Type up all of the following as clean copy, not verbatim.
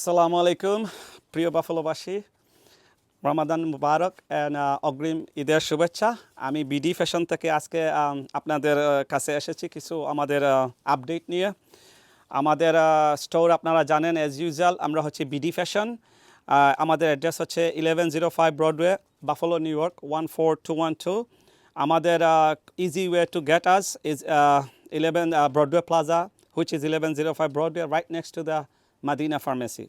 আসসালামু আলাইকুম প্রিয় বাফলোবাসী, রমাদান মুবারক অ্যান্ড অগ্রিম ঈদের শুভেচ্ছা। আমি বিডি ফ্যাশন থেকে আজকে আপনাদের কাছে এসেছি কিছু আমাদের আপডেট নিয়ে। আমাদের স্টোর আপনারা জানেন অ্যাজ ইউজুয়াল আমরা হচ্ছে বিডি ফ্যাশন। আমাদের অ্যাড্রেস হচ্ছে 1105 ব্রডওয়ে, বাফলো, নিউ ইয়র্ক 14212। আমাদের easy way to get us is 11 Broadway plaza, which is 1105 Broadway, right next to the Madina Pharmacy.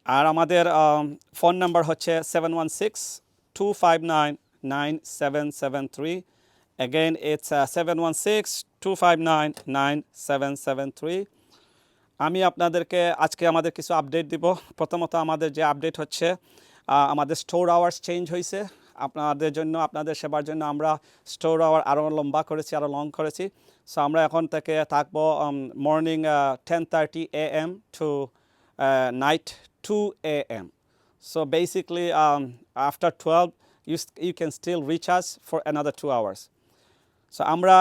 আর আমাদের ফোন নাম্বার হচ্ছে 716-259-9773. Again, it's 716-259-9773. আমি আপনাদেরকে আজকে আমাদের কিছু আপডেট দিব। প্রথমত আমাদের যে আপডেট হচ্ছে আমাদের স্টোর আওয়ার্স চেঞ্জ হয়েছে। আপনাদের জন্য, আপনাদের সেবার জন্য আমরা স্টোর আওয়ার আরও লম্বা করেছি, আরও লং করেছি। সো আমরা এখন থেকে থাকবো morning 10:30 a.m. to night 2 a.m. So basically after 12 you can still reach us for another 2 hours. So আমরা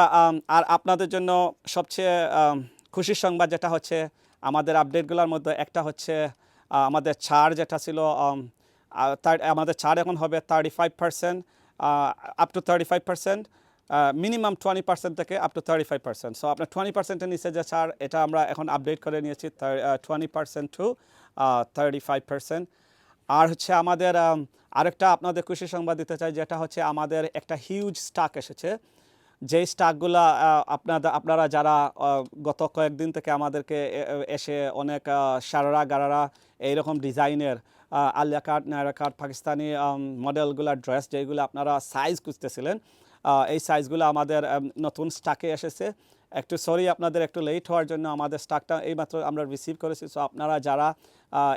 আর আপনাদের জন্য সবচেয়ে খুশির সংবাদ যেটা হচ্ছে আমাদের আপডেটগুলোর মধ্যে একটা হচ্ছে আমাদের ছাড় যেটা ছিল, আমাদের ছাড় এখন হবে 35%, আপ টু 35%, মিনিমাম 20% থেকে আপ টু 35%। সো আপনার 20%-এর নিচে যে ছাড়, এটা আমরা এখন আপডেট করে নিয়েছি 20% টু 35%। আর হচ্ছে আমাদের আরেকটা আপনাদের খুশি সংবাদ দিতে চাই, যেটা হচ্ছে আমাদের একটা হিউজ স্টক এসেছে। যেই স্টকগুলো আপনারা যারা গত কয়েকদিন থেকে আমাদেরকে এসে অনেক সারারা গারারা এইরকম ডিজাইনের আলিয়া কাট, নায়রা কাট, পাকিস্তানি মডেলগুলোর ড্রেস যেগুলো আপনারা সাইজ খুঁজতেছিলেন, এই সাইজগুলো আমাদের নতুন স্টকে এসেছে। একটু সরি আপনাদের একটু লেট হওয়ার জন্য, আমাদের স্টকটা এইমাত্র আমরা রিসিভ করেছি। সো আপনারা যারা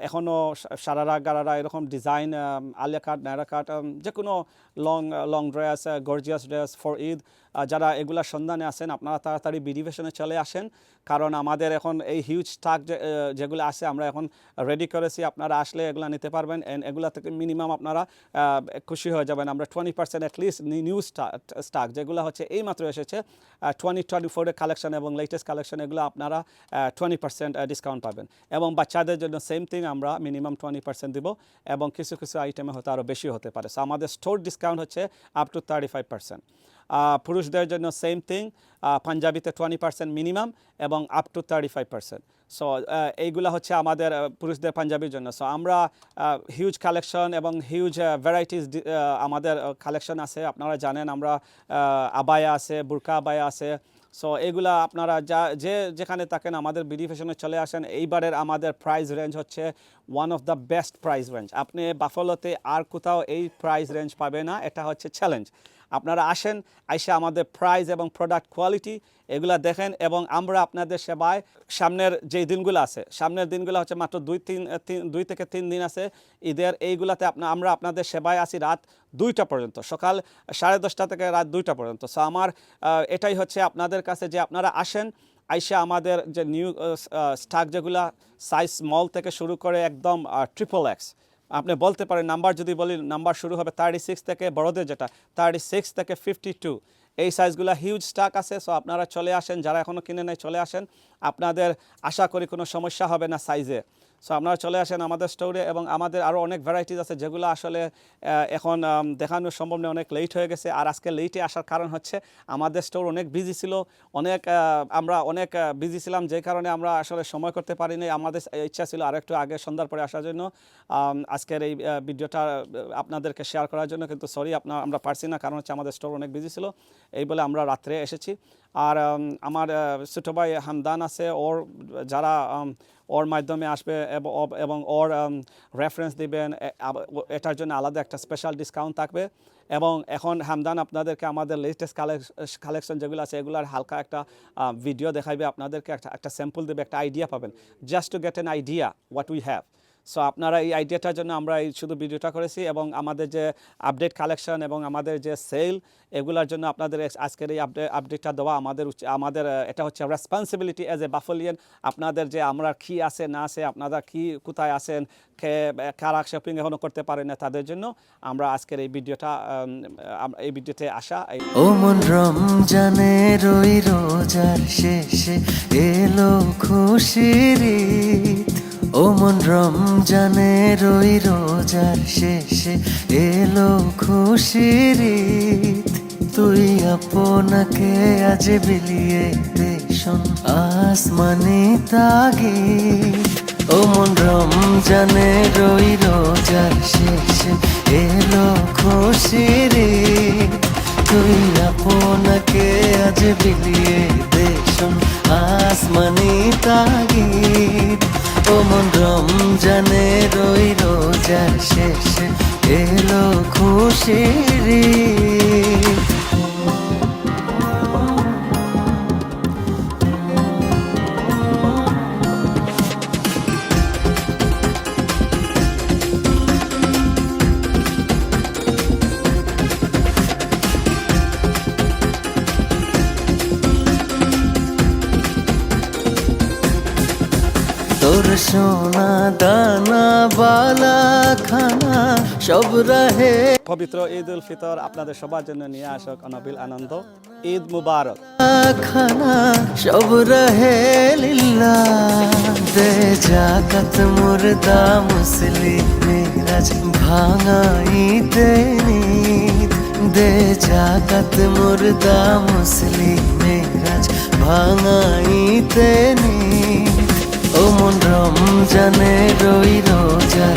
এখনও সারারা গারারা এরকম ডিজাইন আলিয়া কাট, নায়রা কাট, যে কোনো long dress, gorgeous dress for Eid, যারা এগুলার সন্ধানে আসেন, আপনারা তাড়াতাড়ি বিডি ফ্যাশনে চলে আসেন। কারণ আমাদের এখন এই হিউজ স্টক যেগুলো আছে আমরা এখন রেডি করেছি। আপনারা আসলে এগুলো নিতে পারবেন, অ্যান্ড এগুলো থেকে মিনিমাম আপনারা খুশি হয়ে যাবেন। আমরা 20% অ্যাটলিস্ট নিউ স্টক যেগুলো হচ্ছে এইমাত্র এসেছে 2024-এর কালেকশন এবং লেটেস্ট কালেকশন, এগুলো আপনারা 20% ডিসকাউন্ট পাবেন। এবং বাচ্চাদের জন্য সেম থিং, আমরা মিনিমাম 20% দিব, এবং কিছু কিছু আইটেমে হয়তো আরও বেশি হতে পারে। সো আমাদের স্টোর ডিসকাউন্ট হচ্ছে আপ টু 35%। পুরুষদের জন্য সেম থিং, পাঞ্জাবিতে 20% মিনিমাম এবং আপ টু 35%। সো এইগুলো হচ্ছে আমাদের পুরুষদের পাঞ্জাবির জন্য। সো আমরা হিউজ কালেকশন এবং হিউজ ভ্যারাইটিস আমাদের কালেকশন আছে। আপনারা জানেন আমরা আবায়া আছে, বুরকা আবায়া আছে। সো এগুলা আপনারা যেখানে থাকেন আমাদের বিডি ফ্যাশনে চলে আসেন। এইবারের আমাদের প্রাইস রেঞ্জ হচ্ছে one of the best price range. আপনি বাফলোতে আর কোথাও এই প্রাইস রেঞ্জ পাবে না, এটা হচ্ছে চ্যালেঞ্জ। আপনারা আসেন, আইসা আমাদের প্রাইস এবং প্রোডাক্ট কোয়ালিটি এগুলা দেখেন, এবং আমরা আপনাদের সেবায় সামনের যে দিনগুলো আছে, সামনের দিনগুলো হচ্ছে মাত্র 2 থেকে 3 দিন আছে ঈদের। এইগুলাতে আমরা আপনাদের সেবায় আসি রাত 2টা পর্যন্ত, সকাল 10:30 থেকে রাত 2টা পর্যন্ত। সো আমার এটাই হচ্ছে আপনাদের কাছে যে আপনারা আসেন, আইসা আমাদের যে নিউ স্টক যেগুলা সাইজ স্মল থেকে শুরু করে একদম XXX, আপনি বলতে পারেন নাম্বার যদি বলি, নাম্বার শুরু হবে 36 থেকে, বড়দের যেটা 36 থেকে 52, এই সাইজগুলো হিউজ স্টক আছে। সো আপনারা চলে আসেন, যারা এখনও কিনে নেয় চলে আসেন, আপনাদের আশা করি কোনো সমস্যা হবে না সাইজে। সো আপনারা চলে আসেন আমাদের স্টোরে, এবং আমাদের আরও অনেক ভ্যারাইটিস আছে যেগুলো আসলে এখন দেখানো সম্ভব নয়, অনেক লেট হয়ে গেছে। আর আজকে লেটে আসার কারণ হচ্ছে আমাদের স্টোর অনেক বিজি ছিল, আমরা অনেক বিজি ছিলাম, যে কারণে আমরা আসলে সময় করতে পারিনি। আমাদের ইচ্ছা ছিল আরেকটু আগে সন্ধ্যার পরে আসার জন্য, আজকের এই ভিডিওটা আপনাদেরকে শেয়ার করার জন্য, কিন্তু সরি আমরা পারছি না, কারণ হচ্ছে আমাদের স্টোর অনেক বিজি ছিল, এই বলে আমরা রাত্রে এসেছি। আর আমার ছোটো ভাই হামদান আছে, যারা ওর মাধ্যমে আসবে এবং ওর রেফারেন্স দিবেন, এটার জন্য আলাদা একটা স্পেশাল ডিসকাউন্ট থাকবে। এবং এখন হামদান আপনাদেরকে আমাদের লেটেস্ট কালেকশন যেগুলো আছে এগুলার হালকা একটা ভিডিও দেখাইবে, আপনাদেরকে একটা স্যাম্পল দেবে, একটা আইডিয়া পাবেন, just to get an idea what we have. So আপনারা এই আইডিয়াটার জন্য আমরা এই শুধু ভিডিওটা করেছি, এবং আমাদের যে আপডেট কালেকশন এবং আমাদের যে সেল, এগুলোর জন্য আপনাদের আজকের এই আপডেটটা দেওয়া আমাদের এটা হচ্ছে রেসপন্সিবিলিটি অ্যাজ এ বাফলিয়ান। আপনাদের যে আমরা কি আছে না আছে, আপনারা কি কোথায় আছেন, কারা শপিং এখনও করতে পারেন না, তাদের জন্য আমরা আজকের এই ভিডিওতে আসা। ও মন রমজানের ওই রোজার শেষে এলো খুশির ঈদ, ও মন রমজানের ওই রোজার শেষে এলো খুশির ঈদ। তুই আপনাকে আজ বিলিয়ে দে শোন আসমানি তাগিদ। ও মন রমজানের ওই রোজার শেষে এলো খুশির ঈদ। তুই আপনাকে আজ বিলিয়ে দে শোন আসমানি তাগিদ। ও মন রমজানের ওই রোজার শেষে এলো খুশির ঈদ। তোর সোনা দানা বালা খানা সব রাহে পবিত্র ঈদ উল ফিতর আপনাদের সবার জন্য নিয়ে আসক অনবিল আনন্দ। ঈদ মুবারক। খানা সব রাহে লিল্লাহ। দে জাকাত মুর্দা মুসলিম মেরাজ ভাঙাইতে নিদ। দে জাকাত মুর্দা মুসলিম মেরাজ ভাঙাইতে নিদ। ও মন রমজানের ওই রোজা